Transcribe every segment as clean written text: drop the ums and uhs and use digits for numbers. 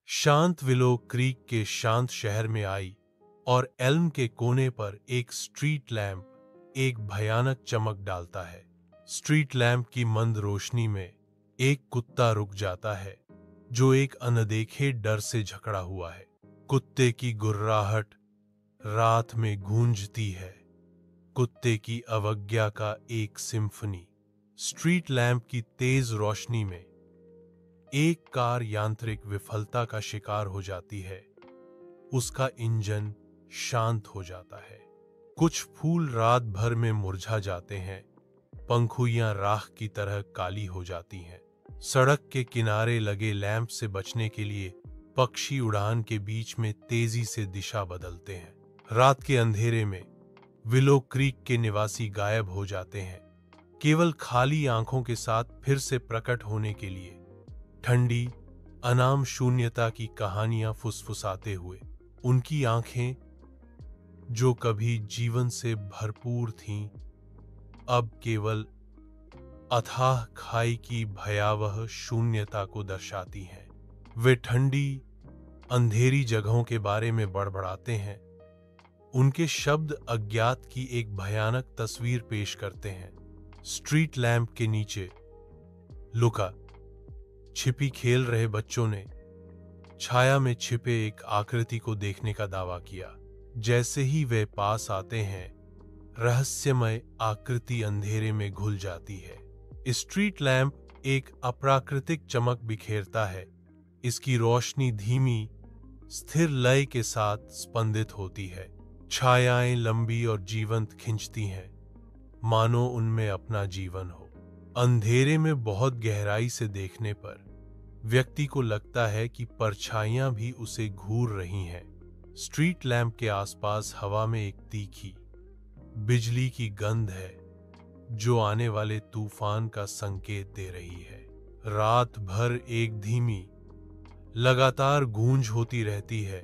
शांत willow creek के शांत शहर में आई और एल्म के कोने पर एक स्ट्रीट लैंप एक भयानक चमक डालता है। स्ट्रीट लैंप की मंद रोशनी में एक कुत्ता रुक जाता है जो एक अनदेखे डर से जकड़ा हुआ है। कुत्ते की गुर्राहट रात में गूंजती है, कुत्ते की अवज्ञा का एक सिम्फनी। स्ट्रीट लैंप की तेज रोशनी में एक कार यांत्रिक विफलता का शिकार हो जाती है। उसका इंजन शांत हो जाता है। कुछ फूल रात भर में मुरझा जाते हैं, पंखुड़ियां राख की तरह काली हो जाती हैं। सड़क के किनारे लगे लैंप से बचने के लिए पक्षी उड़ान के बीच में तेजी से दिशा बदलते हैं। रात के अंधेरे में विलो क्रीक के निवासी गायब हो जाते हैं, केवल खाली आंखों के साथ फिर से प्रकट होने के लिए ठंडी अनाम शून्यता की कहानियां फुसफुसाते हुए। उनकी आंखें जो कभी जीवन से भरपूर थीं, अब केवल अथाह खाई की भयावह शून्यता को दर्शाती हैं। वे ठंडी अंधेरी जगहों के बारे में बड़बड़ाते हैं। उनके शब्द अज्ञात की एक भयानक तस्वीर पेश करते हैं। स्ट्रीट लैंप के नीचे लुका छिपी खेल रहे बच्चों ने छाया में छिपे एक आकृति को देखने का दावा किया। जैसे ही वे पास आते हैं, रहस्यमय आकृति अंधेरे में घुल जाती है। स्ट्रीट लैंप एक अप्राकृतिक चमक बिखेरता है। इसकी रोशनी धीमी, स्थिर लय के साथ स्पंदित होती है। छायाएं लंबी और जीवंत खिंचती हैं, मानो उनमें अपना जीवन हो। अंधेरे में बहुत गहराई से देखने पर व्यक्ति को लगता है कि परछाइयां भी उसे घूर रही हैं। स्ट्रीट लैंप के आसपास हवा में एक तीखी बिजली की गंध है जो आने वाले तूफान का संकेत दे रही है। रात भर एक धीमी लगातार गूंज होती रहती है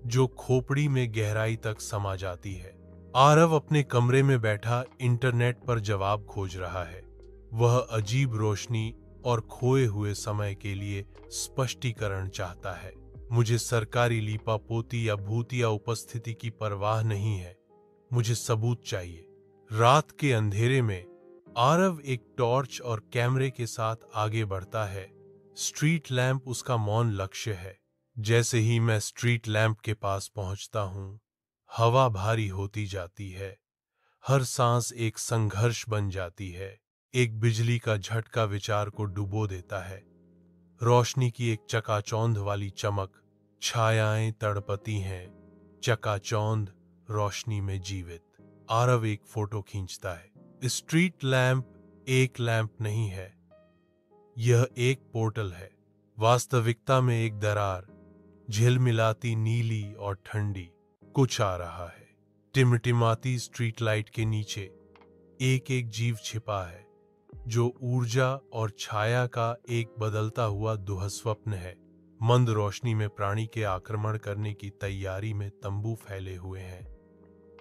जो खोपड़ी में गहराई तक समा जाती है। आरव अपने कमरे में बैठा इंटरनेट पर जवाब खोज रहा है। वह अजीब रोशनी और खोए हुए समय के लिए स्पष्टीकरण चाहता है। मुझे सरकारी लीपापोती या भूतिया उपस्थिति की परवाह नहीं है, मुझे सबूत चाहिए। रात के अंधेरे में आरव एक टॉर्च और कैमरे के साथ आगे बढ़ता है। स्ट्रीट लैंप उसका मौन लक्ष्य है। जैसे ही मैं स्ट्रीट लैंप के पास पहुंचता हूं, हवा भारी होती जाती है। हर सांस एक संघर्ष बन जाती है। एक बिजली का झटका विचार को डुबो देता है। रोशनी की एक चकाचौंध वाली चमक, छायाएं तड़पती हैं, चकाचौंध रोशनी में जीवित। आरव एक फोटो खींचता है। स्ट्रीट लैंप एक लैंप नहीं है, यह एक पोर्टल है। वास्तविकता में एक दरार, झिलमिलाती नीली और ठंडी। कुछ आ रहा है। टिमटिमाती स्ट्रीट लाइट के नीचे एक एक जीव छिपा है जो ऊर्जा और छाया का एक बदलता हुआ दुःस्वप्न है। मंद रोशनी में प्राणी के आक्रमण करने की तैयारी में तंबू फैले हुए हैं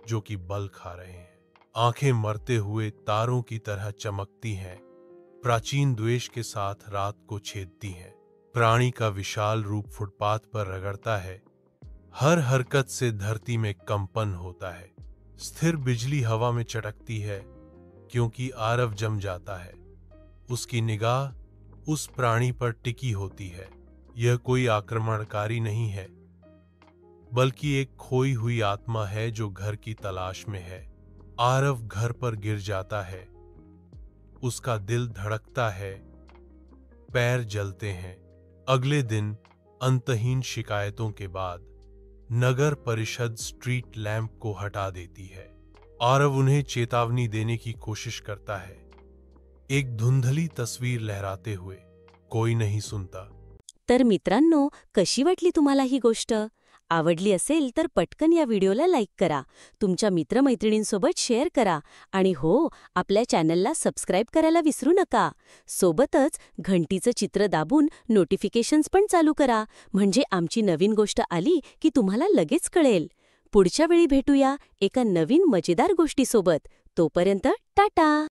जो कि बल खा रहे हैं। आंखें मरते हुए तारों की तरह चमकती हैं, प्राचीन द्वेष के साथ रात को छेदती हैं। प्राणी का विशाल रूप फुटपाथ पर रगड़ता है। हर हरकत से धरती में कंपन होता है। स्थिर बिजली हवा में चटकती है क्योंकि आरव जम जाता है। उसकी निगाह उस प्राणी पर टिकी होती है। यह कोई आक्रमणकारी नहीं है, बल्कि एक खोई हुई आत्मा है जो घर की तलाश में है। आरव घर पर गिर जाता है। उसका दिल धड़कता है, पैर जलते हैं। अगले दिन अंतहीन शिकायतों के बाद नगर परिषद स्ट्रीट लैंप को हटा देती है। आरव उन्हें चेतावनी देने की कोशिश करता है, एक धुंधली तस्वीर लहराते हुए। कोई नहीं सुनता। तर मित्रांनो, कशी वाटली तुम्हाला ही गोष्ट? आवडली असेल तर पटकन या व्हिडिओला लाईक करा, तुमच्या मित्रमैत्रिणींसोबत शेअर करा आणि हो, आपल्या चॅनलला सबस्क्राईब करायला विसरू नका. सोबतच घंटीचं चित्र दाबून नोटिफिकेशन्स पण चालू करा, म्हणजे आमची नवीन गोष्ट आली की तुम्हाला लगेच कळेल. पुढच्या वेळी भेटूया एका नवीन मजेदार गोष्टीसोबत. तोपर्यंत टाटा.